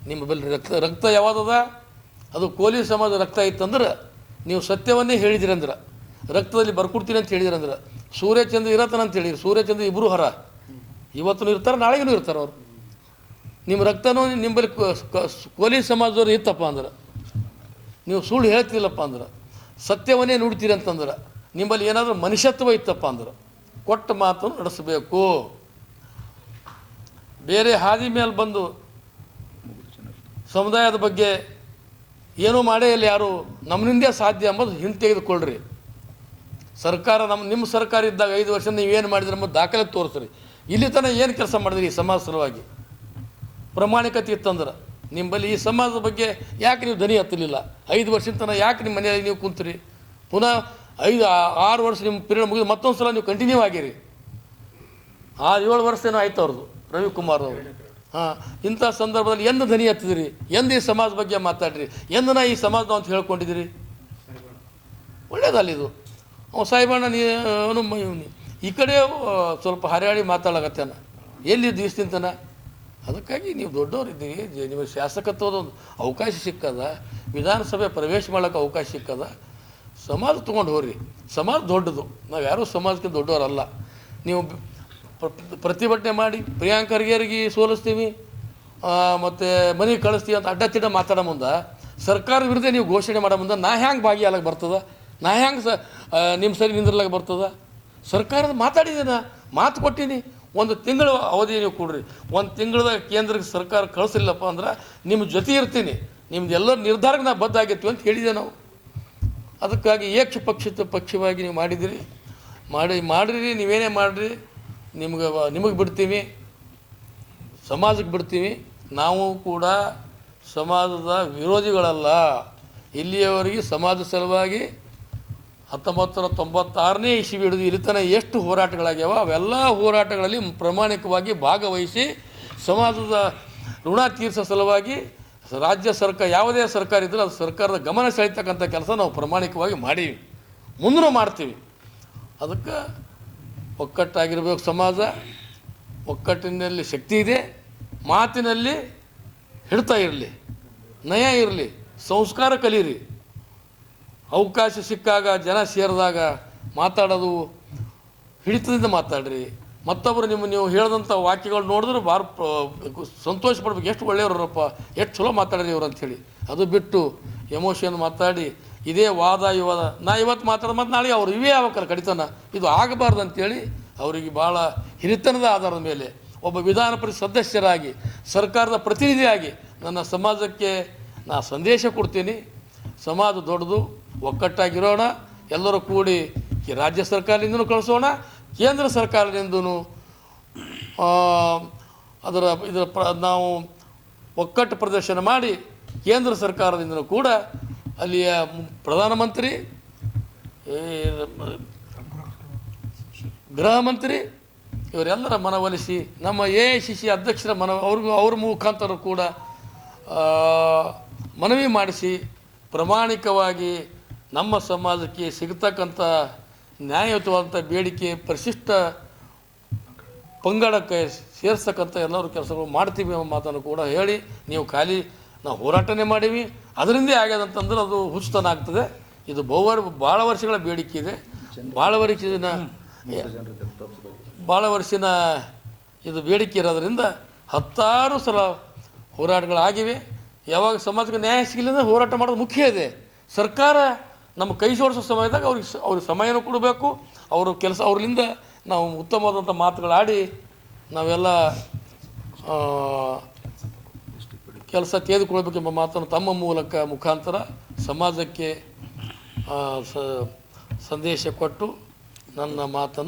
ನಿಮ್ಮ ಬಳಿ ರಕ್ತ ಯಾವುದದ ಅದು ಕೋಲಿ ಸಮಾಜ ರಕ್ತ ಇತ್ತಂದ್ರೆ ನೀವು ಸತ್ಯವನ್ನೇ ಹೇಳಿದಿರಂದ್ರೆ ರಕ್ತದಲ್ಲಿ ಬರ್ಕೊಡ್ತೀನಿ ಅಂತ ಹೇಳಿದ್ರಂದ್ರೆ ಸೂರ್ಯಚಂದ್ರ ಇರತ್ತಾನ ಅಂತ ಹೇಳಿರಿ. ಸೂರ್ಯಚಂದ್ರ ಇಬ್ಬರು ಹರ, ಇವತ್ತು ಇರ್ತಾರೆ ನಾಳೆಗೂ ಇರ್ತಾರೆ ಅವರು. ನಿಮ್ಮ ರಕ್ತನೂ ನಿಮ್ಮಲ್ಲಿ ಕೋಲಿ ಸಮಾಜದವ್ರು ಇತ್ತಪ್ಪ ಅಂದ್ರೆ, ನೀವು ಸುಳ್ಳು ಹೇಳ್ತಿಲ್ಲಪ್ಪ ಅಂದ್ರೆ, ಸತ್ಯವನ್ನೇ ನುಡ್ತೀರಿ ಅಂತಂದ್ರೆ, ನಿಮ್ಮಲ್ಲಿ ಏನಾದರೂ ಮನುಷ್ಯತ್ವ ಇತ್ತಪ್ಪ ಅಂದ್ರೆ ಕೊಟ್ಟ ಮಾತನ್ನು ನಡೆಸಬೇಕು. ಬೇರೆ ಹಾದಿ ಮೇಲೆ ಬಂದು ಸಮುದಾಯದ ಬಗ್ಗೆ ಏನೂ ಮಾಡೇ ಇಲ್ಲ ಯಾರು, ನಮ್ಮನಿಂದೇ ಸಾಧ್ಯ ಎಂಬುದು ಹಿಂತೆಗೆದುಕೊಳ್ಳ್ರಿ. ಸರ್ಕಾರ ನಿಮ್ಮ ಸರ್ಕಾರ ಇದ್ದಾಗ 5 ವರ್ಷ ನೀವೇನು ಮಾಡಿದ್ರಿ ಎಂಬುದು ದಾಖಲೆ ತೋರಿಸ್ರಿ. ಇಲ್ಲಿ ತನಕ ಏನು ಕೆಲಸ ಮಾಡಿದ್ರಿ ಈ ಸಮಾಜ ಸಲುವಾಗಿ? ಪ್ರಾಮಾಣಿಕತೆ ಇತ್ತಂದ್ರೆ ನಿಮ್ಮಲ್ಲಿ ಈ ಸಮಾಜದ ಬಗ್ಗೆ ಯಾಕೆ ನೀವು ಧ್ವನಿ ಹತ್ತಲಿಲ್ಲ? 5 ವರ್ಷದ ತನಕ ಯಾಕೆ ನಿಮ್ಮ ಮನೆಯಲ್ಲಿ ನೀವು ಕುಂತ್ರಿ? ಪುನಃ 5-6 ವರ್ಷ ನಿಮ್ಮ ಪೀರಿಯಡ್ ಮುಗಿದು ಮತ್ತೊಂದು ಸಲ ನೀವು ಕಂಟಿನ್ಯೂ ಆಗಿರಿ. 6-7 ವರ್ಷ ಏನೋ ಆಯ್ತು ಅವ್ರದ್ದು ರವಿಕುಮಾರ್ ಅವರು. ಇಂಥ ಸಂದರ್ಭದಲ್ಲಿ ಎಂದು ಧ್ವನಿ ಹತ್ತಿದಿರಿ? ಎಂದು ಈ ಸಮಾಜ ಬಗ್ಗೆ ಮಾತಾಡ್ರಿ? ಎಂದು ನಾ ಈ ಸಮಾಜದ ಅಂತ ಹೇಳ್ಕೊಂಡಿದ್ದೀರಿ? ಒಳ್ಳೇದಲ್ಲಿದು. ಸಾಹೇಬಣ್ಣ ಈ ಕಡೆ ಸ್ವಲ್ಪ ಹರಿಯಾಳಿ ಮಾತಾಡಕತ್ತಾನ, ಎಲ್ಲಿ ದಿವಸದಿಂತಾನ. ಅದಕ್ಕಾಗಿ ನೀವು ದೊಡ್ಡವರಿದ್ದೀರಿ, ನಿಮಗೆ ಶಾಸಕತ್ವದ ಒಂದು ಅವಕಾಶ ಸಿಕ್ಕದ, ವಿಧಾನಸಭೆ ಪ್ರವೇಶ ಮಾಡೋಕ್ಕೆ ಅವಕಾಶ ಸಿಕ್ಕದ. ಸಮಾಜ ತೊಗೊಂಡು ಹೋಗ್ರಿ. ಸಮಾಜ ದೊಡ್ಡದು, ನಾವು ಯಾರೂ ಸಮಾಜಕ್ಕೆ ದೊಡ್ಡವರಲ್ಲ. ನೀವು ಪ್ರತಿಭಟನೆ ಮಾಡಿ ಪ್ರಿಯಾಂಕ ಖರ್ಗೆರಿಗೆ ಸೋಲಿಸ್ತೀವಿ ಮತ್ತು ಮನೆಗೆ ಕಳಿಸ್ತೀವಿ ಅಂತ ಅಡ್ಡತ್ತಿಡ್ಡ ಮಾತಾಡೋ ಮುಂದೆ, ಸರ್ಕಾರದ ವಿರುದ್ಧ ನೀವು ಘೋಷಣೆ ಮಾಡೋ ಮುಂದೆ ನಾ ಹ್ಯಾಂಗೆ ಭಾಗಿಯಾಗಕ್ಕೆ ಬರ್ತದೆ? ನಾ ಹ್ಯಾಂಗೆ ನಿಮ್ಮ ಸರಿ ನಿಂದ್ರಲಾಗ ಬರ್ತದೆ? ಸರ್ಕಾರದ ಮಾತಾಡಿದ್ದೀನ, ಮಾತು ಕೊಟ್ಟೀನಿ. 1 ತಿಂಗಳು ಅವಧಿ ನೀವು ಕೊಡ್ರಿ. 1 ತಿಂಗಳದ ಕೇಂದ್ರಕ್ಕೆ ಸರ್ಕಾರ ಕಳಿಸಿಲ್ಲಪ್ಪ ಅಂದ್ರೆ ನಿಮ್ಮ ಜೊತೆ ಇರ್ತೀನಿ, ನಿಮ್ದು ಎಲ್ಲರ ನಿರ್ಧಾರಕ್ಕೆ ನಾವು ಬದ್ಧ ಆಗಿರ್ತೀವಿ ಅಂತ ಹೇಳಿದೆ ನಾವು. ಅದಕ್ಕಾಗಿ ಪಕ್ಷವಾಗಿ ನೀವು ಮಾಡಿದಿರಿ. ಮಾಡಿರಿ, ನೀವೇನೇ ಮಾಡಿರಿ, ನಿಮಗೆ ಬಿಡ್ತೀವಿ, ಸಮಾಜಕ್ಕೆ ಬಿಡ್ತೀವಿ. ನಾವು ಕೂಡ ಸಮಾಜದ ವಿರೋಧಿಗಳಲ್ಲ. ಇಲ್ಲಿಯವರೆಗೆ ಸಮಾಜ ಸಲುವಾಗಿ 1996ನೇ ಇಸ್ವಿ ಹಿಡಿದು ಇಲ್ಲಿ ತನಕ ಎಷ್ಟು ಹೋರಾಟಗಳಾಗ್ಯಾವ, ಅವೆಲ್ಲ ಹೋರಾಟಗಳಲ್ಲಿ ಪ್ರಾಮಾಣಿಕವಾಗಿ ಭಾಗವಹಿಸಿ ಸಮಾಜದ ಋಣ ತೀರಿಸೋ ಸಲುವಾಗಿ ರಾಜ್ಯ ಸರ್ಕಾರ ಯಾವುದೇ ಸರ್ಕಾರ ಇದ್ದರೂ ಅದು ಸರ್ಕಾರದ ಗಮನ ಸೆಳೀತಕ್ಕಂಥ ಕೆಲಸ ನಾವು ಪ್ರಾಮಾಣಿಕವಾಗಿ ಮಾಡೀವಿ, ಮುಂದೂ ಮಾಡ್ತೀವಿ. ಅದಕ್ಕೆ ಒಕ್ಕಟ್ಟಾಗಿರ್ಬೇಕು ಸಮಾಜ. ಒಕ್ಕಟ್ಟಿನಲ್ಲಿ ಶಕ್ತಿ ಇದೆ, ಮಾತಿನಲ್ಲಿ ಹಿಡ್ತಾ ಇರಲಿ, ನಯ ಇರಲಿ, ಸಂಸ್ಕಾರ ಕಲೀರಿ. ಅವಕಾಶ ಸಿಕ್ಕಾಗ, ಜನ ಸೇರಿದಾಗ ಮಾತಾಡೋದು ಹಿಡಿತದಿಂದ ಮಾತಾಡ್ರಿ. ಮತ್ತೊಬ್ಬರು ನೀವು ಹೇಳಿದಂಥ ವಾಕ್ಯಗಳು ನೋಡಿದ್ರೆ ಭಾಳ ಸಂತೋಷ ಪಡ್ಬೇಕು, ಎಷ್ಟು ಒಳ್ಳೆಯವ್ರಪ್ಪ, ಎಷ್ಟು ಚಲೋ ಮಾತಾಡ್ರಿ ಇವ್ರು ಅಂಥೇಳಿ. ಅದು ಬಿಟ್ಟು ಎಮೋಷನ್ ಮಾತಾಡಿ ಇದೇ ವಾದ ವಿವಾದ, ನಾ ಇವತ್ತು ಮಾತಾಡೋದು ಮತ್ತು ನಾಳೆ ಅವ್ರು ಇವೇ ಆಗ್ಬೇಕಲ್ಲ ಕಡಿತನ, ಇದು ಆಗಬಾರ್ದು ಅಂಥೇಳಿ ಅವರಿಗೆ ಭಾಳ ಹಿರಿತನದ ಆಧಾರದ ಮೇಲೆ ಒಬ್ಬ ವಿಧಾನ ಪರಿಷತ್ ಸದಸ್ಯರಾಗಿ, ಸರ್ಕಾರದ ಪ್ರತಿನಿಧಿಯಾಗಿ ನನ್ನ ಸಮಾಜಕ್ಕೆ ನಾ ಸಂದೇಶ ಕೊಡ್ತೀನಿ. ಸಮಾಜ ದೊಡ್ಡದು, ಒಕ್ಕಟ್ಟಾಗಿರೋಣ, ಎಲ್ಲರೂ ಕೂಡಿ ರಾಜ್ಯ ಸರ್ಕಾರದಿಂದನೂ ಕಳಿಸೋಣ, ಕೇಂದ್ರ ಸರ್ಕಾರದಿಂದನೂ ನಾವು ಒಕ್ಕಟ್ಟು ಪ್ರದರ್ಶನ ಮಾಡಿ ಕೇಂದ್ರ ಸರ್ಕಾರದಿಂದನೂ ಕೂಡ ಅಲ್ಲಿಯ ಪ್ರಧಾನಮಂತ್ರಿ, ಗೃಹ ಮಂತ್ರಿ ಇವರೆಲ್ಲರ ಮನವೊಲಿಸಿ, ನಮ್ಮ AICC ಅಧ್ಯಕ್ಷರ ಅವ್ರ ಮುಖಾಂತರ ಕೂಡ ಮನವಿ ಮಾಡಿಸಿ ಪ್ರಾಮಾಣಿಕವಾಗಿ ನಮ್ಮ ಸಮಾಜಕ್ಕೆ ಸಿಗತಕ್ಕಂಥ ನ್ಯಾಯಯುತವಾದಂಥ ಬೇಡಿಕೆ, ಪರಿಶಿಷ್ಟ ಪಂಗಡಕ್ಕೆ ಸೇರಿಸ್ತಕ್ಕಂಥ ಎಲ್ಲರೂ ಕೆಲಸಗಳು ಮಾಡ್ತೀವಿ ಎಂಬ ಮಾತನ್ನು ಕೂಡ ಹೇಳಿ, ನೀವು ಖಾಲಿ ನಾವು ಹೋರಾಟನೇ ಮಾಡೀವಿ ಅದರಿಂದೇ ಆಗ್ಯದಂತಂದ್ರೆ ಅದು ಹುಚ್ಚುತನ ಆಗ್ತದೆ. ಇದು ಭಾಳ ವರ್ಷಗಳ ಬೇಡಿಕೆ ಇದೆ, ಭಾಳ ವರ್ಷದ ಇದು ಬೇಡಿಕೆ ಇರೋದ್ರಿಂದ 10 ಸಲ ಹೋರಾಟಗಳಾಗಿವೆ. ಯಾವಾಗ ಸಮಾಜಕ್ಕೆ ನ್ಯಾಯ ಸಿಗಲಿಲ್ಲ ಹೋರಾಟ ಮಾಡೋದು ಮುಖ್ಯ ಇದೆ. ಸರ್ಕಾರ ನಮ್ಮ ಕೈ ಜೋಡಿಸೋ ಸಮಯದಾಗ ಅವ್ರಿಗೆ ಸಮಯನೂ ಕೊಡಬೇಕು. ಅವರು ಅವ್ರಿಂದ ನಾವು ಉತ್ತಮವಾದಂಥ ಮಾತುಗಳಾಡಿ ನಾವೆಲ್ಲ ಕೆಲಸ ತೆಗೆದುಕೊಳ್ಬೇಕೆಂಬ ಮಾತನ್ನು ತಮ್ಮ ಮುಖಾಂತರ ಸಮಾಜಕ್ಕೆ ಸಂದೇಶ ಕೊಟ್ಟು ನನ್ನ ಮಾತನ್ನು